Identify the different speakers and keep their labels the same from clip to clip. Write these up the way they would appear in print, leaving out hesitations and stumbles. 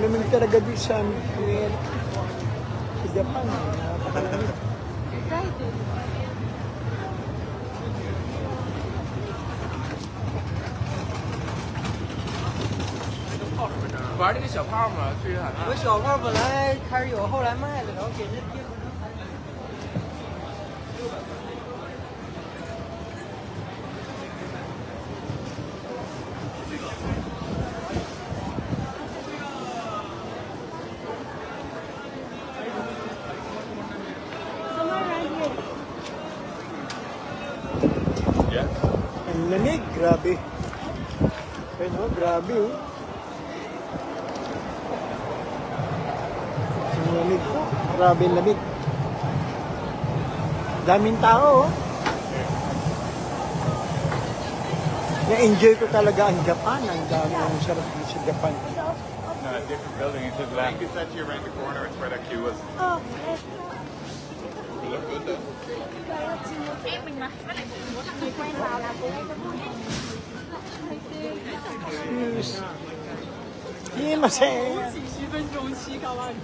Speaker 1: Malamig talaga di sa Amerika. Sa Japan, napakalamig.
Speaker 2: 玩这个小炮吗？去海南。
Speaker 3: 我小炮本来开始有，后来卖了，然后给人爹。
Speaker 1: Ang lamig, grabe. Pero grabe oh. Ang lamig po. Grabe ang lamig. Daming tao oh. Na-enjoy ko talaga ang Japan. Ang dami ang sarap dito sa Japan.
Speaker 4: No, a different building. It's just left. It's actually right in the corner. It's where that queue was.
Speaker 5: Oh,
Speaker 4: You look good though.
Speaker 5: em mình mà người quen vào là cô ấy
Speaker 1: Yes. Imasen.
Speaker 3: 7分钟7个万。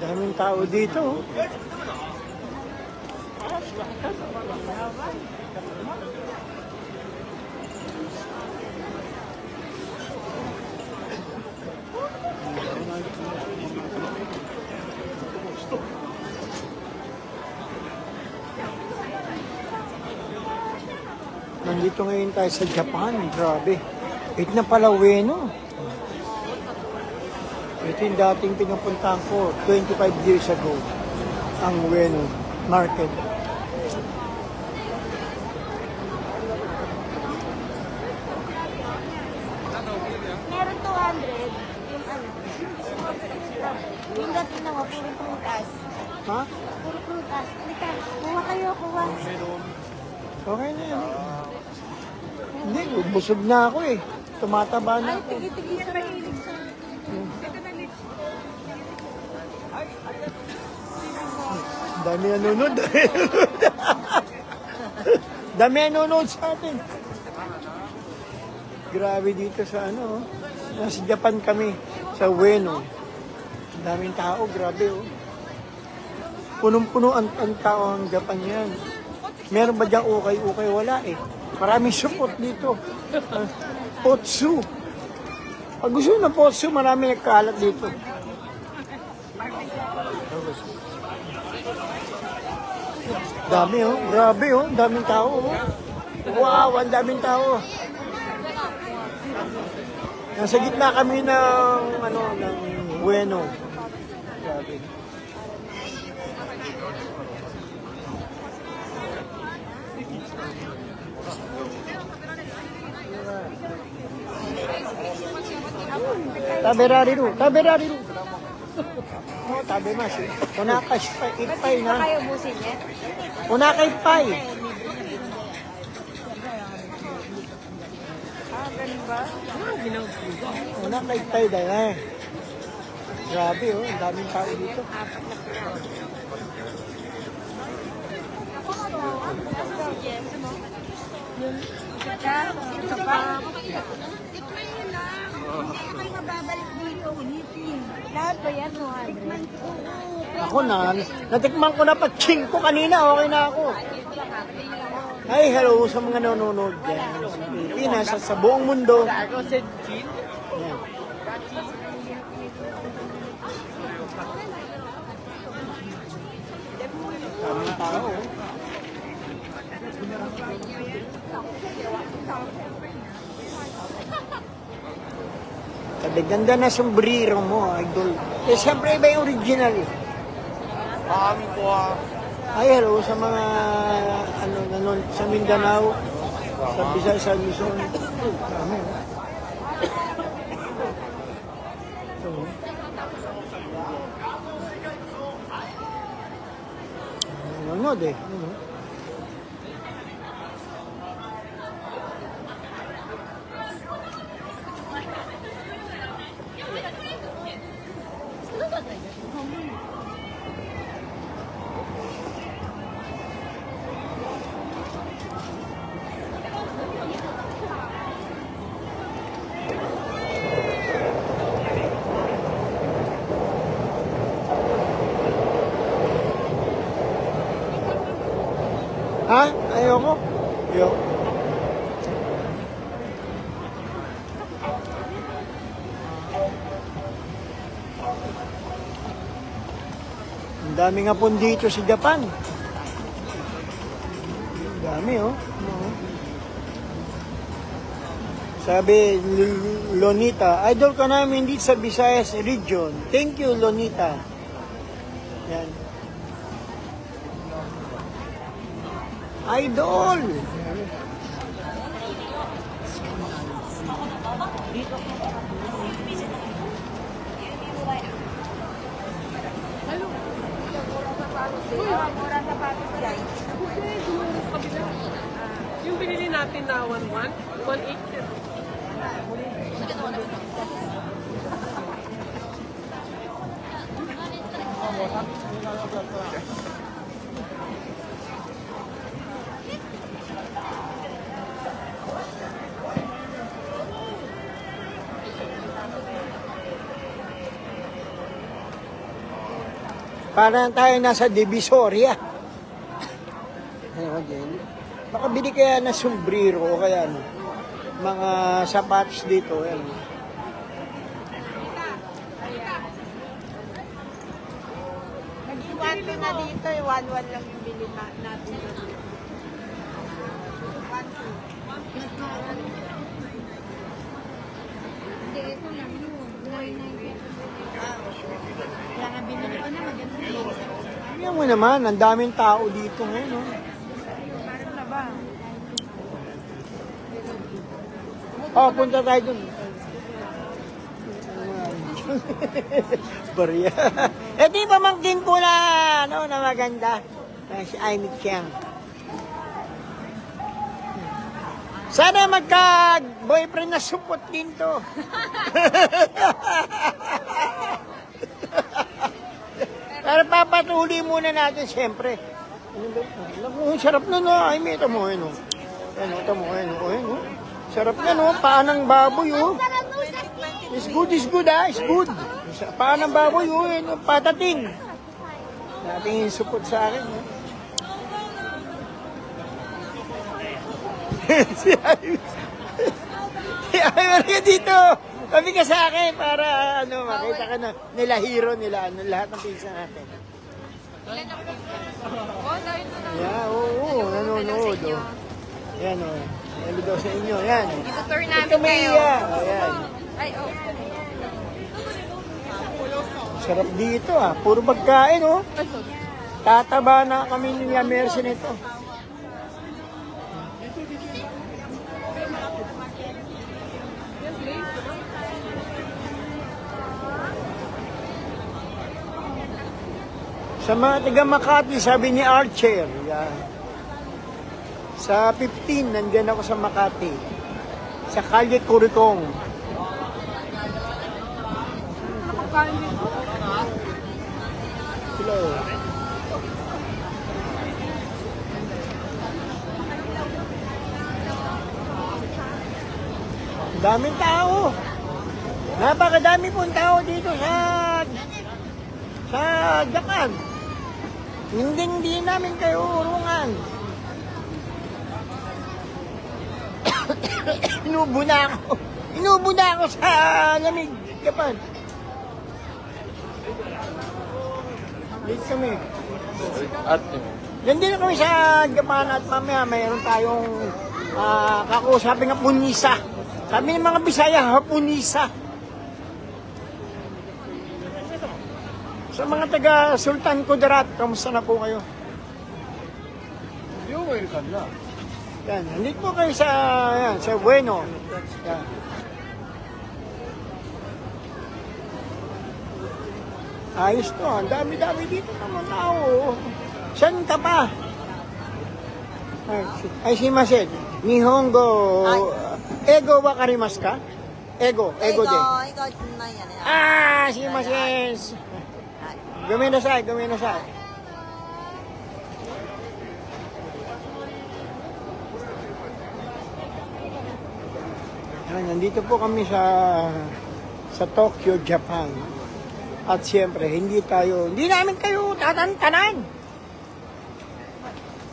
Speaker 1: Daming tao dito oh. Nandito ngayon tayo sa Japan, grabe. Ito na pala Ueno. Ito yung dating pinupuntahan ko 25 years ago, ang Ueno Market.
Speaker 5: meron 200 yung ano. Yung dating na puro prutas.
Speaker 1: Ha?
Speaker 5: Puro prutas. Halika, kuha kayo, kuha.
Speaker 1: Okay na yan. Hindi, busog na ako eh. Tumataba na
Speaker 5: Ay,
Speaker 1: ako.
Speaker 5: tigi-tigi sa mahilig sa...
Speaker 1: Dami nanonood. Dami nanonood sa atin. Grabe dito sa ano. Nasa Japan kami. Sa Ueno. Daming tao. Grabe oh. Punong-puno ang tao ang Japan yan. Meron ba diyang ukay-ukay? Wala eh. Maraming support dito. Potsu. Pag gusto ng potsu, marami nagkaalat dito. Dami oh. Grabe oh. Daming tao oh. Wow, ang daming tao. Nasa gitna kami ng ano, ng Ueno. Grabe. Taberariru, taberariru. Oh, tabemasu. Unakai ippai na.
Speaker 5: Kayo busin niya?
Speaker 1: Unakai ippai.
Speaker 5: Ganun ba?
Speaker 1: Unakai ippai da eh. Grabe oh, ang daming tao dito.
Speaker 5: Ito pa. May mababalik dito, ulitin. Lahat ba yan, 200?
Speaker 1: Ako na, natikman ko na pa ching ko kanina, okay na ako. Ay, hello sa mga nanonood dyan sa Pilipinas at sa buong mundo. Yan. Daming tao. Sabi, ganda na sombrero mo, idol. Eh, siyempre iba yung original eh. Ay, hello sa mga ano, nanon, sa Mindanao, sa Visayas, sa Luzon. Dami. Nanonood eh. Ano? Ha? Ayoko. Ayoko. Ang dami nga po dito sa Japan. Ang dami, oh. Oo. Sabi, Lonita, idol ka namin dito sa Visayas region. Thank you, Lonita. Yan. Idol!
Speaker 3: Yung binili natin na 1.1, 1.8.
Speaker 1: Parang tayo nasa Divisoria. Ano din? Makabili kaya na sombrero o kaya ano, mga sapatos dito. Yan.
Speaker 5: Nag-iwan ko na dito, 1-1 lang yung bili natin. Hindi, ito lang yun. 990. Kaya nga binili ko na maganda yun.
Speaker 1: Tingnan mo naman, ang daming tao dito ngayon. No?
Speaker 5: Parang na ba?
Speaker 1: Oh, punta tayo dun. Barya. Eh, di ba mangkin ko na, ano, na maganda? Si Amy Chiang. Sana magka-boyfriend na support din to. Pero papatuloy muna natin, siyempre. Ang sarap na na. Ay, may ito mo, ano. Ito mo, ano. Sarap na, no? Paanang baboy, oh. It's good, ah. It's good. Paanang baboy, oh. Ano, patating. Nating support sa akin, oh. Si Ivan ka dito. Kami ka sa akin para ano makita ka na nila hero nila ano lahat ng pinsan natin. Yeah, oo, nanonood. Oh. Yan oh. Hello daw sa inyo. Yan.
Speaker 5: Ito-tour namin kayo.
Speaker 1: Ayan.
Speaker 5: Ay, oh.
Speaker 1: Sarap dito ah. Puro pagkain oh. Tataba na kami ni Mercy nito. Sa mga taga Makati, sabi ni Archer, yan. Sa 15, nandyan ako sa Makati. Sa Kalye Curicong. Hello. Daming tao. Napakadami pong tao dito sa Japan. Hindi namin kayo urungan. Inubo na ako sa lamig, Japan. Late kami. Yan din kami sa Japan at mamaya mayroon tayong kakusapin ng punisa. Sabi ng mga Bisaya, punisa. Sa mga taga Sultan Kudarat, kamusta na po kayo? Yan, nandito po kayo sa Bueno. Yan. Ayos to, ang dami-dami dito naman tao. Saan ka pa? Ay, shimasen. Nihongo. Ego wa karimasu ka? Ego de. Ah, shimasen. Gomenasai. Nandito po kami sa Tokyo, Japan. At siyempre, hindi namin kayo tatantanan.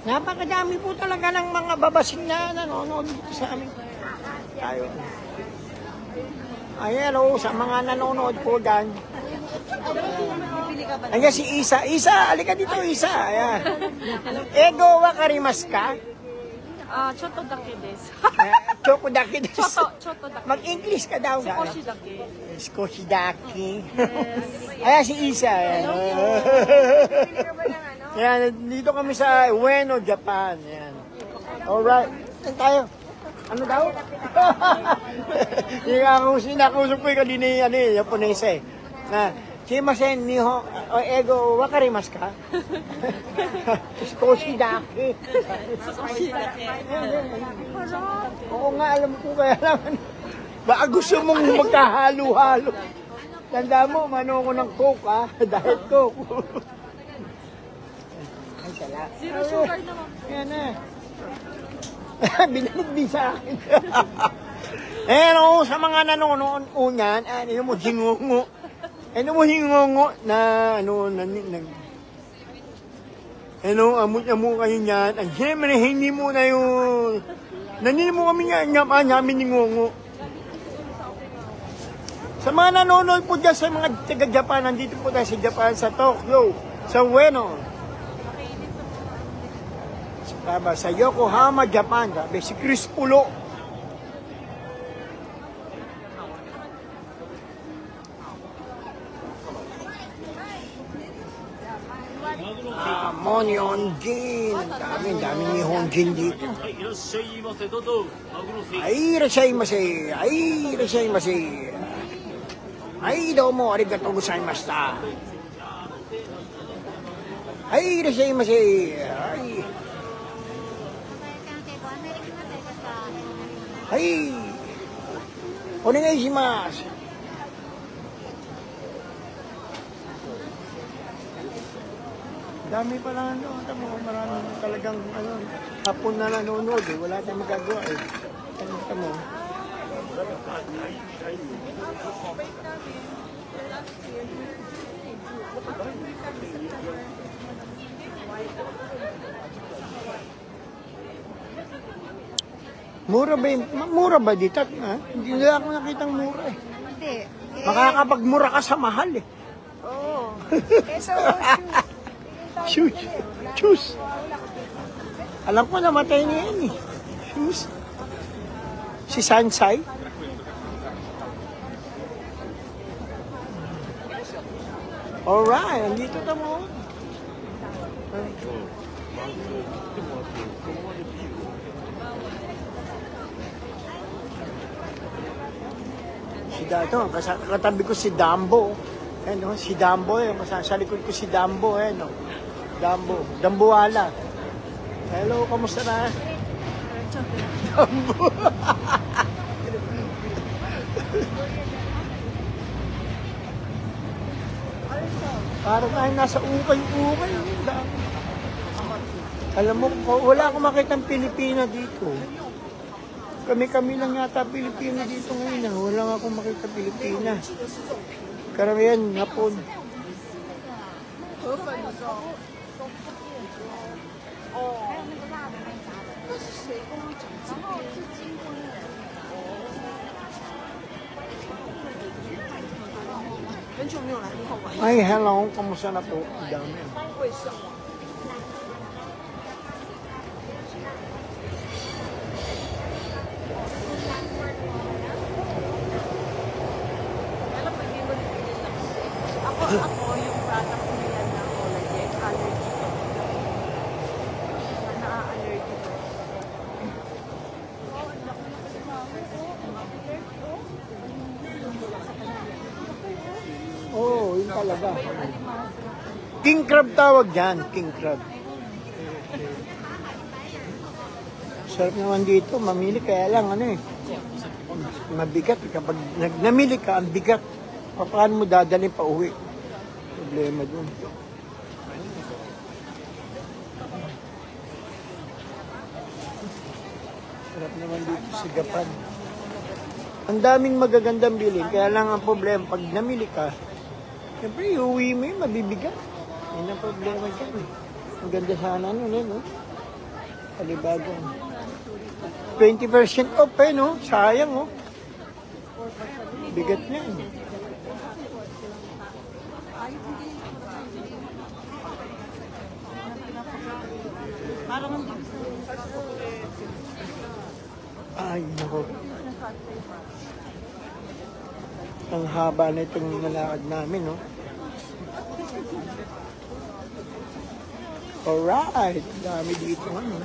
Speaker 1: Napakadami po talaga ng mga babasing na nanonood dito sa amin. Tayo. Ayan o, sa mga nanonood po dyan. Ayan si Isa. Isa, alika dito Isa. Ayan. Ego wakarimasu ka?
Speaker 3: ちょっとだけです。
Speaker 1: Chokodaki desu.
Speaker 3: ちょっとだけ。
Speaker 1: Mag-English ka daw.
Speaker 3: 少しだけ。
Speaker 1: Skoshidaki. Ayan si Isa. Ayan. Ayan, dito kami sa Ueno, Japan. Ayan. Alright. Saan tayo? Ano daw? Yung sinakusap ko yung kanina yung Japonese eh. Shimasen niho, ego wakarimasu ka? Skoshidaki. Oo nga, alam ko kaya lang. Baka gusto mong magkahalo-halo. Tanda mo, mano ko ng Coke ha? Diet Coke. Ay, salamat.
Speaker 3: Zero sugar naman.
Speaker 1: Yan na. Binanod din sa akin. Sa mga nanonood unyan, ano mo, hingungo. Ano mo hingungo na, amot-amo kayo niyan. Ang siyempre, hindi mo na yung, nanini mo kami nga, namin hingungo. Sa mga nanonood po dyan sa mga taga-Japan, nandito po tayo sa Japan, sa Tokyo, sa Ueno. Sa Yokohama, Japan. Sabi, si Chris Pulo. Monionjin. Ang dami ni Honjin dito. Ay, irashaimase. Ay, irashaimase. Ay, domo, arigatou gozaimashita. Ay, irashaimase. Ay. Ay. Onegai shimasu. Dami pala marami talagang hapon na nanonood eh. Wala tayong magagawa eh. Tamo. Mura ba dito? Hindi na ako nakitang mura eh.
Speaker 5: Hindi.
Speaker 1: Makakapagmura ka sa mahal eh.
Speaker 5: Oo.
Speaker 1: Choose. Alam ko namatay niya yan eh. Choose. Si Sansai. Alright, andito na mo. Si Dato, katabi ko si Dambo. Si Dambo, sa likod ko si Dambo, Dambuala. Hello, kamusta na? Dambo. Parang tayo nasa ukay-ukay. Alam mo, wala akong makitang Pilipina dito. Kami lang yata Pilipina dito ngayon. Wala nga akong makita Pilipina. Karamihan, Hapon. Ay, hello. Kamusta na po? Ang dami.
Speaker 3: Ako yung product nila na collagen, allergy ko. Na-allergy ko.
Speaker 1: Oo, yun talaga. King crab tawag yan. King crab. Sarap naman dito. Mamili kaya lang mabigat. Kapag namili ka, ang bigat. Paano mo dadalhin pa uwi? Problema dun. Sarap naman dito sa Japan. Ang daming magagandang bilhin. Kaya lang ang problema, pag namili ka, siyempre, iuwi mo yun, mabibigat. Yan ang problema dyan. Ang ganda sana nun, no? Palibagong. 20% off eh, no? Sayang, oh. Bigat niya. Ay, nako. Ang haba na itong nalakad namin, no? Alright, dami dito, ano?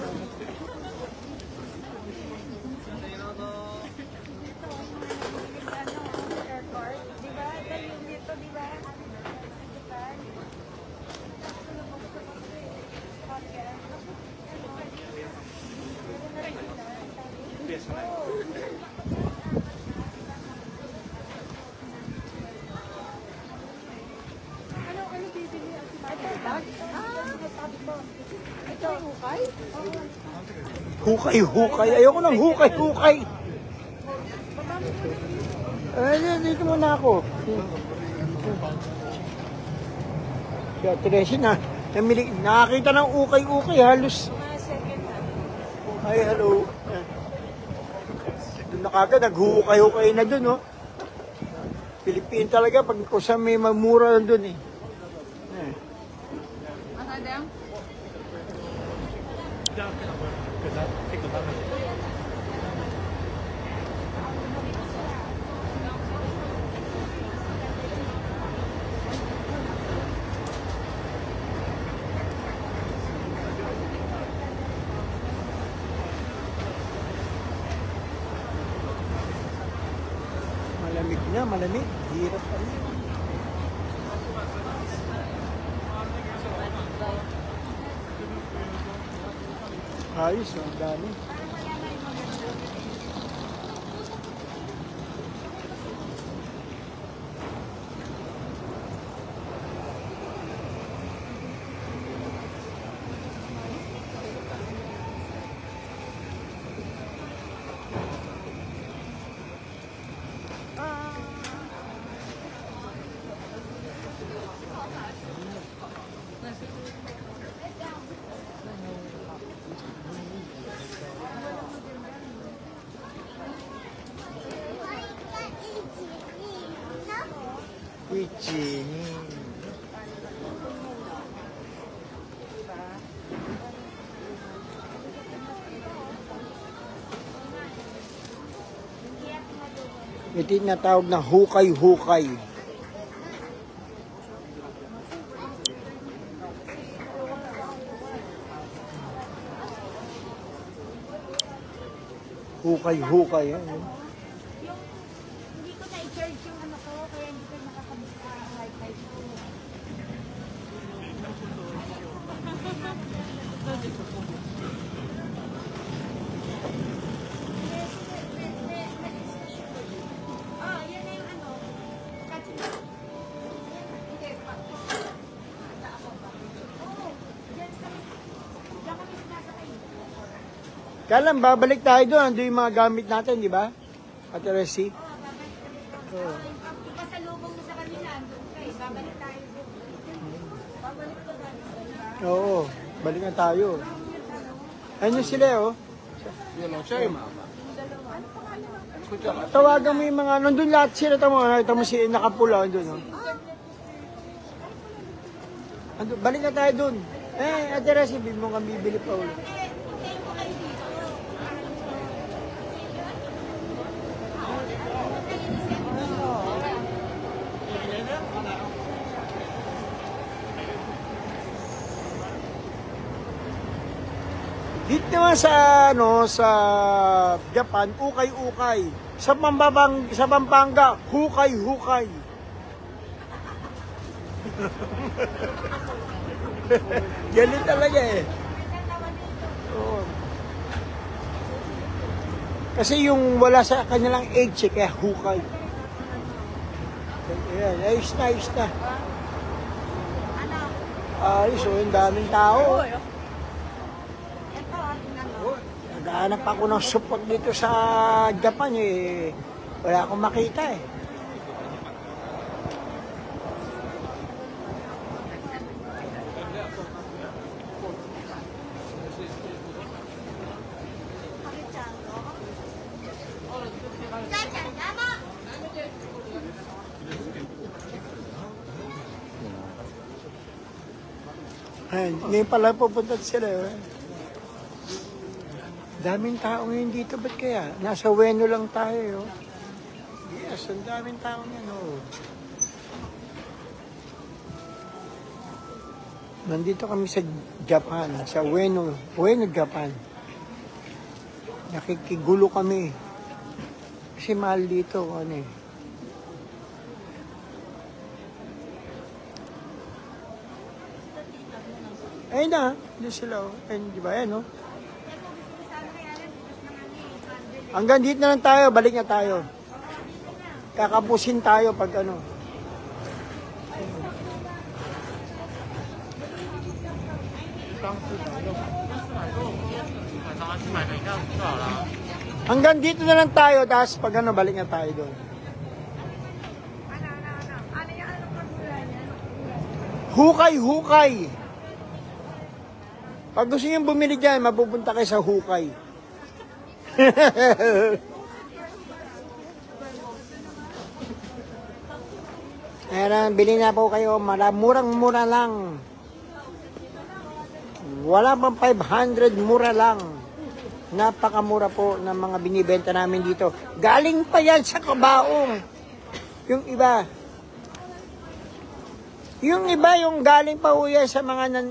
Speaker 1: Hukay. Ayoko ng hukay. Dito muna ako. Kaya Teresia na. Nakakita ng ukay halos. Ay, hello. Doon na kagad, naghukay na doon, no? Pilipin talaga, pag kung saan may mamura doon, eh. Malamig. Hirap pa rin. Ayos, ang dami. Jenny. Ito yung natawag na hukay-hukay. Hukay-hukay.
Speaker 5: Hindi ko na-charge yung ano ko, kaya hindi ko nakakabit-wifi ko. Yan na yung ano.
Speaker 1: Kailan babalik tayo doon? Ando yung mga gamit natin, di ba? At Resi.
Speaker 5: Oo. Ipasalubong mo sa kanila, andun kayo. Babalik tayo doon. Babalik ko tayo.
Speaker 1: Oo, balik na tayo. Ayun sila, oh. Tawagan mo yung mga, nandun lahat sila, nakita mo si nakapula, nandun, oh. Andun, balik na tayo doon. Ate Resi, bibili mo kang bibili pa ulit. Dito naman sa Japan, ukay-ukay. Sa Pampanga, hukay-hukay. Ganun talaga eh. Oo. Kasi yung wala sa kanilang age, kaya hukay. Ayan, ayos na. Ayos, yung daming tao. Naghahanap ako ng support dito sa Japan eh. Wala akong makita eh. Ayun, ngayon pala pupunta sila. Daming tao ngayon dito, ba't kaya? Nasa Ueno lang tayo. Yes, ang daming tao ngayon. Nandito kami sa Japan, sa Ueno, Japan. Nakikigulo kami. Kasi mahal dito, ano eh. Ayun na, doon sila. Ayun, di ba? Ayun, no? Hanggang dito na lang tayo, balik na tayo. Kakapusin tayo pag ano. Hanggang dito na lang tayo, tapos pag ano, balik na tayo doon. Hukay! Pag gusto nyo bumili dyan, mapupunta kayo sa Hukay. Ayan, bili na po kayo, murang-mura lang. Wala pang 500, mura lang. Napakamura po ng mga binibenta namin dito. Galing pa yan sa Kabaong. Yung iba, yung galing pa po yan sa mga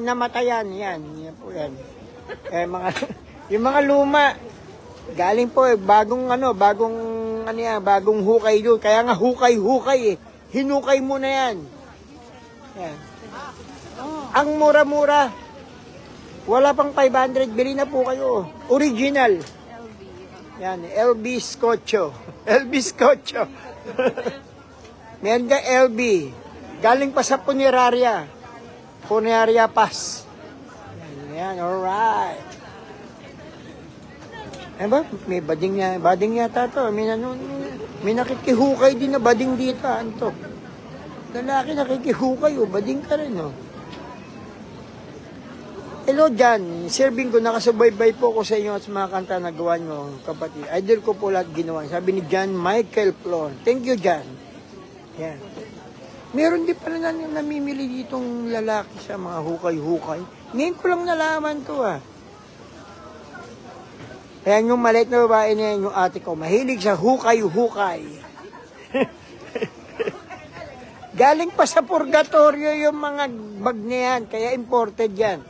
Speaker 1: namatayan. Yan po yan. Yung mga luma, galing po bagong hukay doon. Kaya nga hukay eh. Hinukay mo na yan. Yan. Ang mura-mura. Wala pang 500, bili na po kayo. Original. Yan, LB Scotcho. LB Scotcho. Meron ka LB. Galing pa sa Puneraria. Puneraria Pass. Yan, alright. Eh ba? May bading yata to. May nakikihukay din na bading dito. Ano to? Lalaki nakikihukay, bading ka rin, oh. Hello, Jan. Sir Bingo, nakasubaybay po ko sa inyo at sa mga kanta na gawa nyo, kapatid. Idol ko po lahat ginawa. Sabi ni Jan Michael Flor. Thank you, Jan. Yan. Meron din pala namimili ditong lalaki sa mga hukay-hukay. Ngayon ko lang nalaman to, ah. Ayan yung maliit na babae niya, yung ate ko. Mahilig sa hukay-hukay. Galing pa sa purgatorio yung mga bag na yan. Kaya imported yan.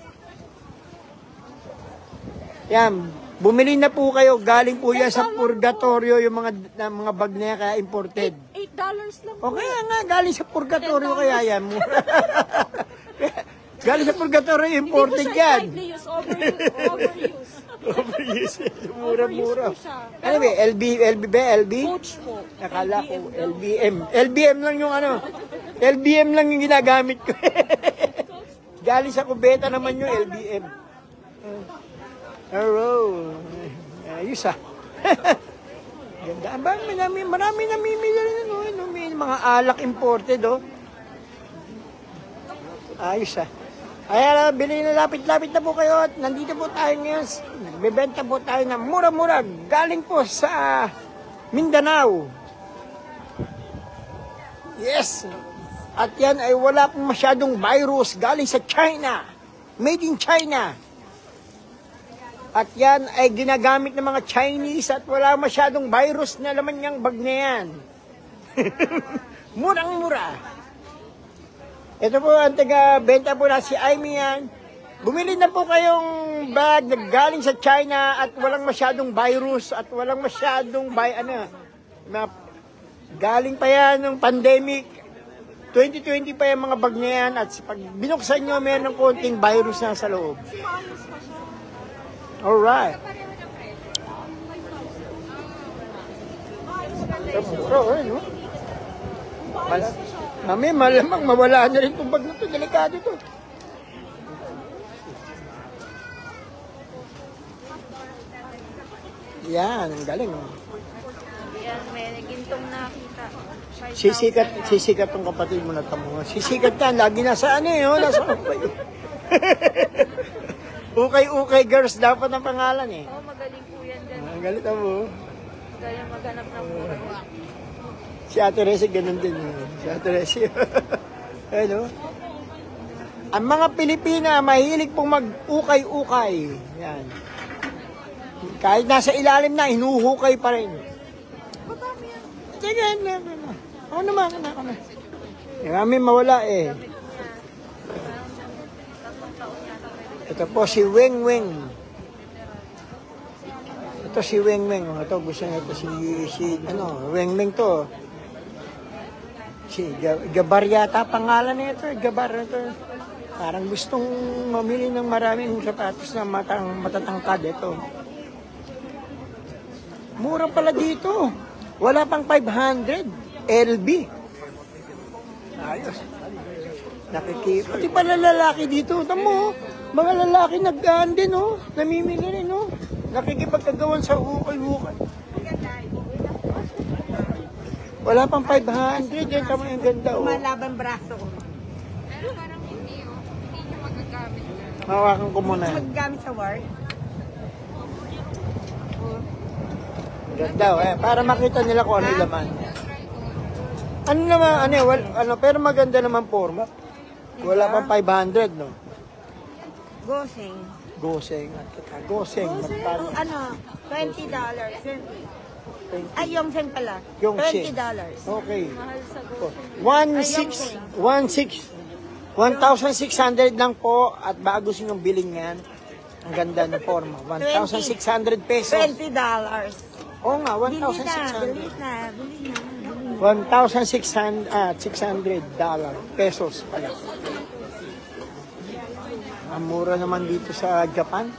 Speaker 1: Yan, bumili na po kayo. Galing po yan sa purgatorio yung mga bag na yan, kaya imported.
Speaker 3: $8 lang.
Speaker 1: O kaya nga, galing sa purgatorio kaya yan. Galing sa purgatorio, imported yan.
Speaker 3: Hindi ko siya overuse.
Speaker 1: Overuse. Mura-mura.
Speaker 3: Overuse ko siya.
Speaker 1: Ano ba, LB ba? LB?
Speaker 3: Coach po.
Speaker 1: Nakala ko, LBM. LBM lang yung ano. LBM lang yung ginagamit ko. Galing sa kubeta naman yung LBM. Hello. Ayos ah. Ganda. Marami namimili rin. May mga alak imported, oh. Ayos ah. Ayan, bili na lapit-lapit na po kayo at nandito po tayo ngayon. Nagbebenta po tayo ng mura-mura. Galing po sa Mindanao. Yes. At yan ay wala pong masyadong virus. Galing sa China. Made in China. At yan ay ginagamit ng mga Chinese at wala masyadong virus na laman niyang bag na yan. Murang-mura. Ito po ang taga-benta po na si Aimee yan. Bumili na po kayong bag na galing sa China at walang masyadong virus at walang masyadong galing pa yan ng pandemic. 2020 pa yung mga bag na yan at pag binuksan nyo, mayroon ng konting virus na sa loob. Alright. Mura, no? Malamang mawala na rin itong bag na ito. Delikado ito. Yan, ang galing, oh.
Speaker 5: Yan, may gintong nakita.
Speaker 1: Sisikat tong kapatid mo na tamo. Sisikat yan, lagi nasa ano yun, nasa ukay. Ukay girls dapat ang pangalan eh.
Speaker 5: Oh, magaling po yan dyan.
Speaker 1: Ang galit mo.
Speaker 5: Kaya maghanap ng mura.
Speaker 1: Si Ate Resi ganun din. Si Ate Resi. Hello. Ang mga Pilipina, mahilig pong mag-ukay-ukay. Yan. Kahit nasa ilalim na, hinuhukay pa rin. Sige, ako naman. Kami mawala eh. Ito po si Weng Weng. Ito si Weng Weng. Ito gusto niya ito Weng Weng to. Si Gabar yata pangalan nito. Gabar ito. Parang gustong mamili ng maraming sapatos na matatangkad ito. Mura pala dito. Wala pang 500. LB. Ayos. Pati pala lalaki dito. Tamo, mga lalaki nagdaan din, oh. Namimili rin, oh. Nakikipagkagawan sa ukay-ukay. Wala pang 500. Yan tamo yung ganda, oh.
Speaker 5: Malaban braso ko.
Speaker 6: Parang hindi, oh. Hindi niya magagamit.
Speaker 1: Hawakan ko muna.
Speaker 5: Maggamit sa work.
Speaker 1: Ganda, eh. Para makita nila kung ano yung laman. Ano naman, pero maganda naman forma. Wala pang 500, no?
Speaker 5: Goseng.
Speaker 1: Goseng. Magkano?
Speaker 5: $20. Ay, Yongsen pala.
Speaker 1: Yongsen.
Speaker 5: $20.
Speaker 1: Okay. 1,600 lang po at bago sinyong bilhin yan. Ang ganda ng forma. 1,600 pesos.
Speaker 5: $20.
Speaker 1: Oo nga,
Speaker 5: Bili
Speaker 1: 1,600.
Speaker 5: na.
Speaker 1: 1,600 pesos pala. Ang mura naman dito sa Japan.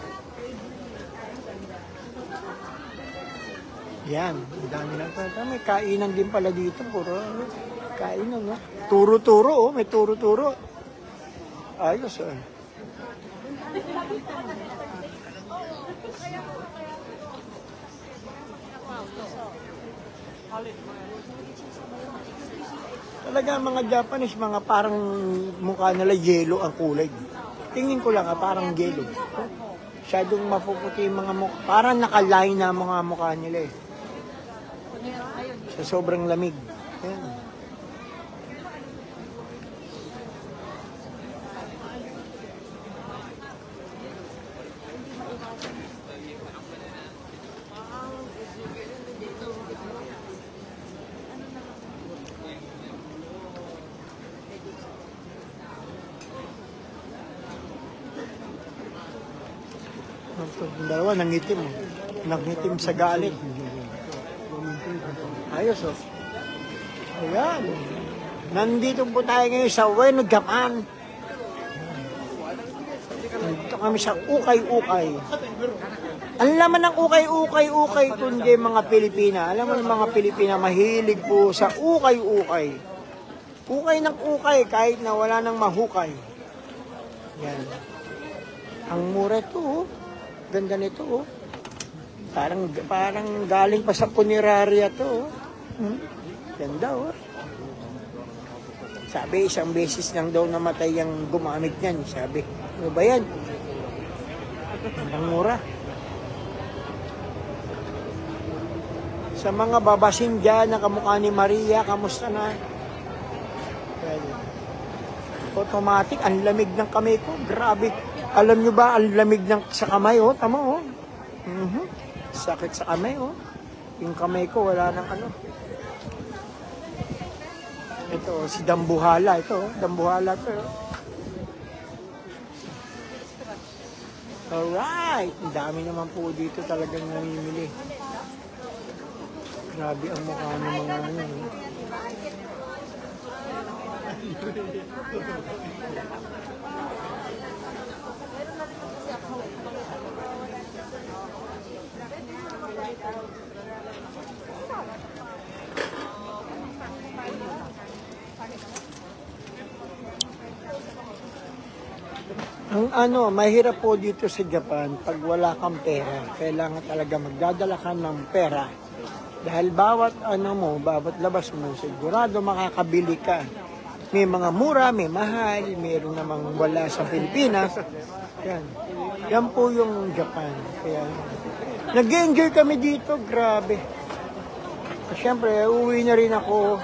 Speaker 1: Yan, ang dami lang pala. May kainan din pala dito. Puro kainan, no? Turo-turo, oh. May turo-turo. Ayos, eh. Talaga mga Japanese, mga parang mukha nila yellow ang kulay. Tingin ko lang, parang yellow. Masyadong mapuputi yung mga mukha. Parang nakaline na mga mukha nila eh. Sa sobrang lamig. Ayan. Yung dalawa, nangitim. Nangitim sa galit. Ayos, oh. Ayan. Nandito po tayo ngayon sa Ueno, Japan. Nandito kami sa ukay-ukay. Ang laman ng ukay-ukay kundi mga Pilipina. Alam mo ng mga Pilipina, mahilig po sa ukay-ukay. Ukay ng ukay kahit na wala nang mahukay. Yan. Ang mura ito, oh. Ganda nito, oh. Parang galing pa sa punerarya to, oh. Ganda, oh. Sabi, isang beses lang daw namatay yung gumamit niyan. Sabi, ano ba yan? Ang mura. Sa mga babasin dyan na kamukha ni Maria, kamusta na? Automatic, ang lamig ng kamay ko. Grabe. Alam nyo ba, ang lamig ng sa kamay, oh. Tama, oh. Sakit sa kamay, oh. Yung kamay ko, wala nang ano. Ito, si Dambuhala. Ito, Dambuhala to. Alright. Ang dami naman po dito talagang namimili. Grabe ang mukha ng mga ano. Ang mahirap po dito sa Japan, pag wala kang pera, kailangan talaga magdadala ka ng pera. Dahil bawat bawat labas mo, sigurado makakabili ka. May mga mura, may mahal, mayroon namang wala sa Pilipinas. Yan. Yan po yung Japan. Kaya, nag-enjoy kami dito, grabe. Siyempre, uwi na rin ako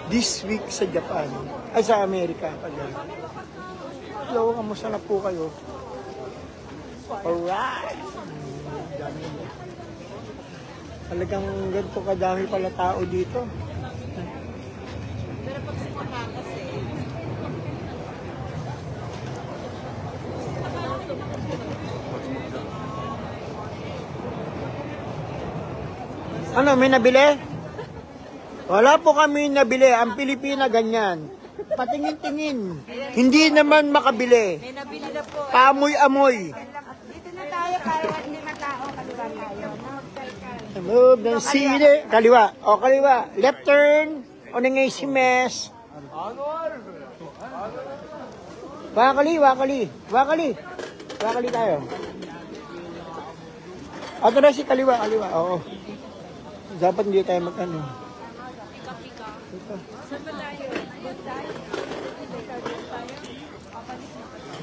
Speaker 1: this week sa Japan. Ay, sa Amerika. Hello, kamusta na po kayo? Alright! Dami. Talagang ganito kadami pala tao dito.
Speaker 5: Pero pag sa mga kasi,
Speaker 1: Ano, may nabili? Wala po kami nabili. Ang Pilipina ganyan. Patingin-tingin. Hindi naman makabili.
Speaker 5: may nabili na po.
Speaker 1: Paamoy-amoy.
Speaker 5: Dito na tayo, kaya 5 tao, kaliwa tayo.
Speaker 1: Move ng sili. Kaliwa. O, kaliwa. Left turn. O ngay si mes. Wakali. Wakali tayo. Ato na si kaliwa. Oo. Dapat hindi tayo mag-ano.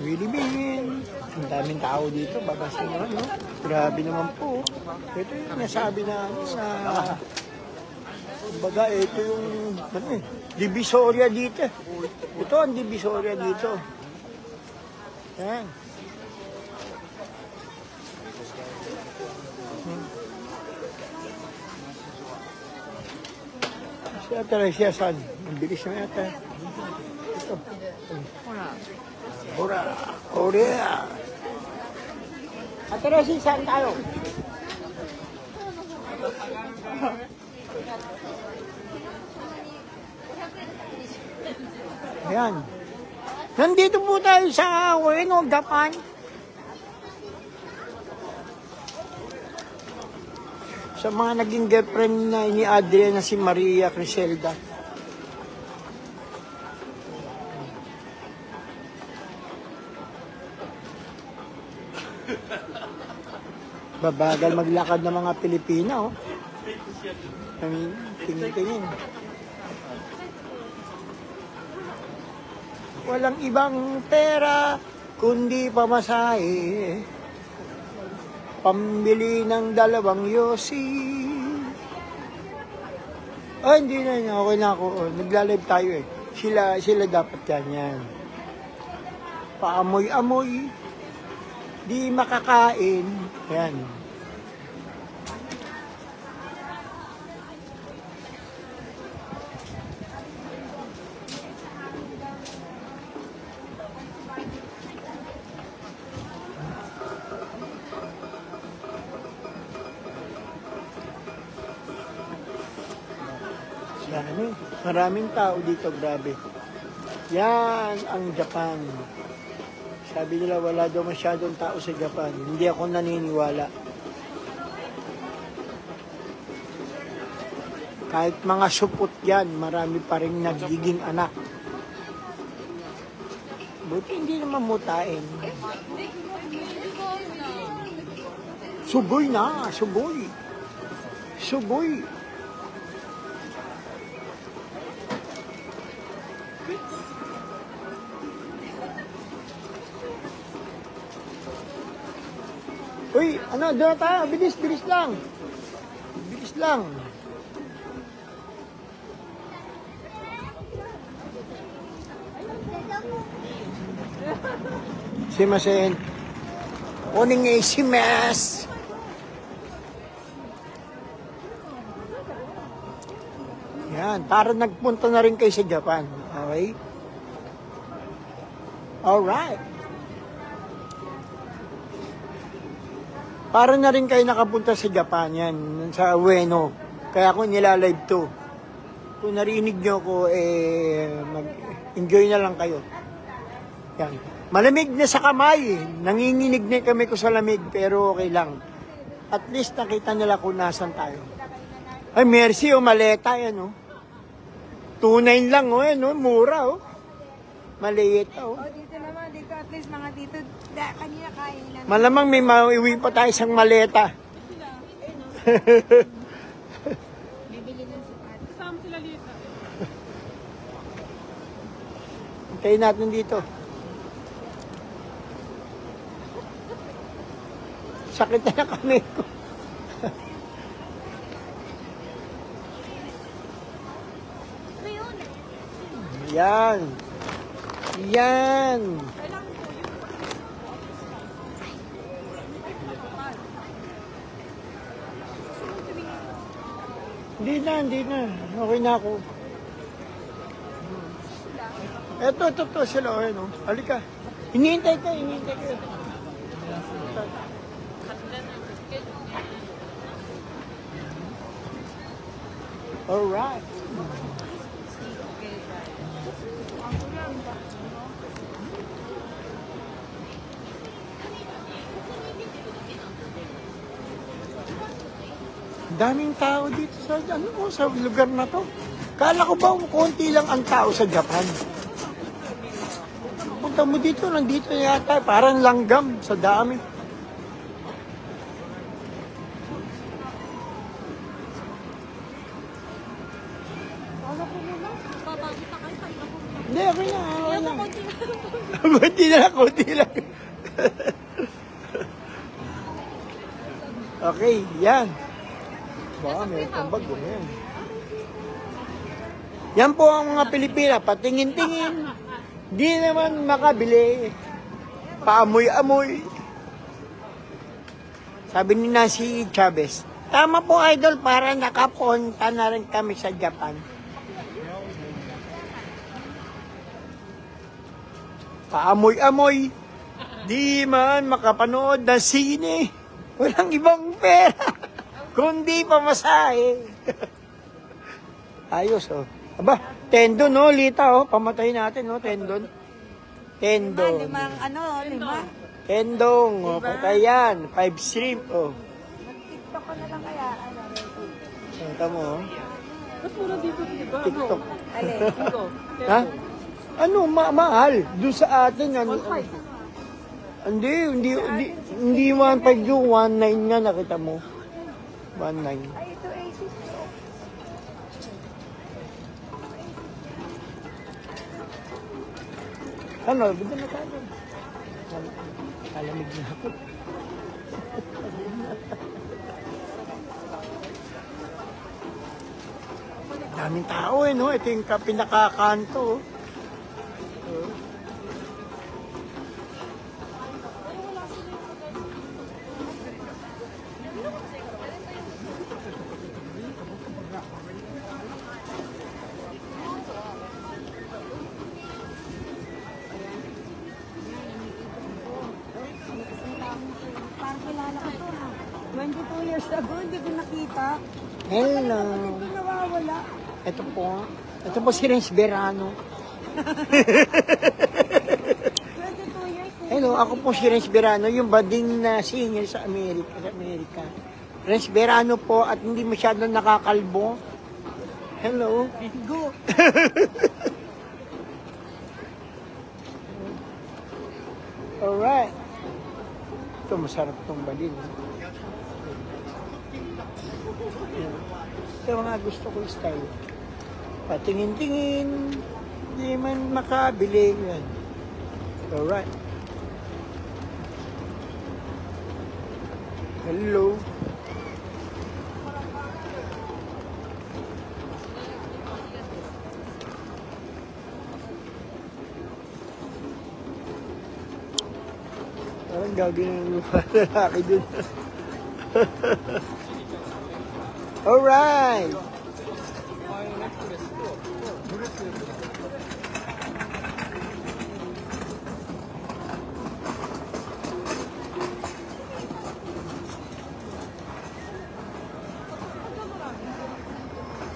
Speaker 1: Willy Bean. Ang daming tao dito. Babasin naman, no? Grabe naman po. Ito yung nasabi na sa... Kumbaga, ito yung... Ano eh? Divisoria dito. Ito ang Divisoria dito. Yan. Si Ate Alicia, saan? Ang bilis na yata. Ito. Ora. Ate Alicia, saan tayo? Ayan. Nandito po tayo sa Ueno, Japan. Sa mga naging girlfriend na ni Adrian na si Maria Criselda. Babagal maglakad ng mga Pilipina, oh. I mean, tingin-tingin. Walang ibang pera, kundi pamasahe. Pambili ng 2 yosi. Oh, hindi na. Okay na ako. Oh, nagla-live tayo eh. Sila dapat yan. Paamoy-amoy. Di makakain. Yan. Yan, maraming tao dito, grabe. Yan ang Japan. Sabi nila wala daw masyadong tao sa Japan. Hindi ako naniniwala. Kahit mga supot yan, marami pa rin nagiging anak. Buti hindi naman mutain. Suboy na, suboy. Uy, ano, doon tayo. Bilis lang. Simasen. Oning isimas. Yan, para nagpunta na rin kayo sa Japan. Okay? Alright. Para na rin kayo nakapunta sa Japan yan, sa Ueno. Kaya ako nilalive to. Kung narinig nyo ko, mag-enjoy na lang kayo. Yan. Malamig na sa kamay. Nanginginig na kami ko sa lamig, pero okay lang. At least nakita nila kung nasan tayo. Ay, mercy, maleta yan, oh. 2.9 lang, oh, yan, oh. Mura, oh. Maliit, oh.
Speaker 5: Dito naman, dito at least mga dito, kanina kain na.
Speaker 1: Malamang may maiwi pa tayo isang maleta.
Speaker 5: Bibili ng sapat.
Speaker 3: Kasama sila dito.
Speaker 1: Hintayin natin dito. Sakit na kami ko. Yan. Hindi na. Okay na ako. Ito sila. Ano. Halika. Hinihintay ka. Alright. Daming tao dito sa lugar na to. Kala ko ba konti lang ang tao sa Japan? Punta mo dito, nandito yata, parang langgam sa dami. Hindi, okay lang. Konti lang. Okay, yan. Baka may tambag ko yan. Yan po ang mga Pilipina, patingin-tingin. Di naman makabili. Paamoy-amoy. Sabi ni Nancy Chavez, tama po idol, para nakapunta na rin kami sa Japan. Paamoy-amoy. Di man makapanood ng sine. Walang ibang pera. Kundi pamasahe. Ayos, oh. Aba, tendon, no, Lita, oh. Pamatay natin, no, tendon. Tendon.
Speaker 5: Lima.
Speaker 1: Tendong, oh, patay yan. 5 shrimp, oh.
Speaker 5: TikTok ko na lang kaya,
Speaker 1: Santa mo, oh.
Speaker 3: Ba't mura dito, di ba?
Speaker 1: TikTok.
Speaker 3: Dito.
Speaker 1: Ha? Ano, mahal. Doon sa atin, ano. Hindi 1.5 yung 1.9 nga, nakita mo. 1.9.
Speaker 5: Ay, ito Asus.
Speaker 1: Ano, ganda na tayo. Alamig na ako. Daming tao no? Ito yung pinakakanto.
Speaker 5: Parang kilala ko to, ha? 22 years ago, hindi ko nakita.
Speaker 1: Hello.
Speaker 5: Hindi nawawala.
Speaker 1: Ito po si Renz Verano.
Speaker 5: 22 years.
Speaker 1: Hello, ako po si Renz Verano, yung bading na singer sa Amerika. Renz Verano po at hindi masyadong nakakalbo. Hello.
Speaker 5: Go.
Speaker 1: Alright. Ito, masarap itong balin. Ito mga gusto ko style. Patingin-tingin. Hindi man makabili. Yan. Alright. Hello. Parang gagawin ng lupa lalaki dun. Alright!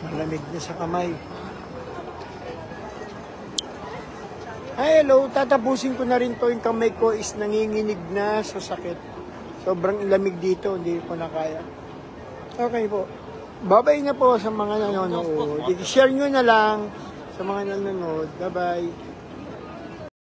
Speaker 1: Malamig na sa kamay. Hello, tatapusin ko na rin to. Yung kamay ko is nanginginig na sa sakit. Sobrang lamig dito, hindi ko na kaya. Okay po. Bye-bye na po sa mga nanonood. I-share nyo na lang sa mga nanonood. Bye-bye.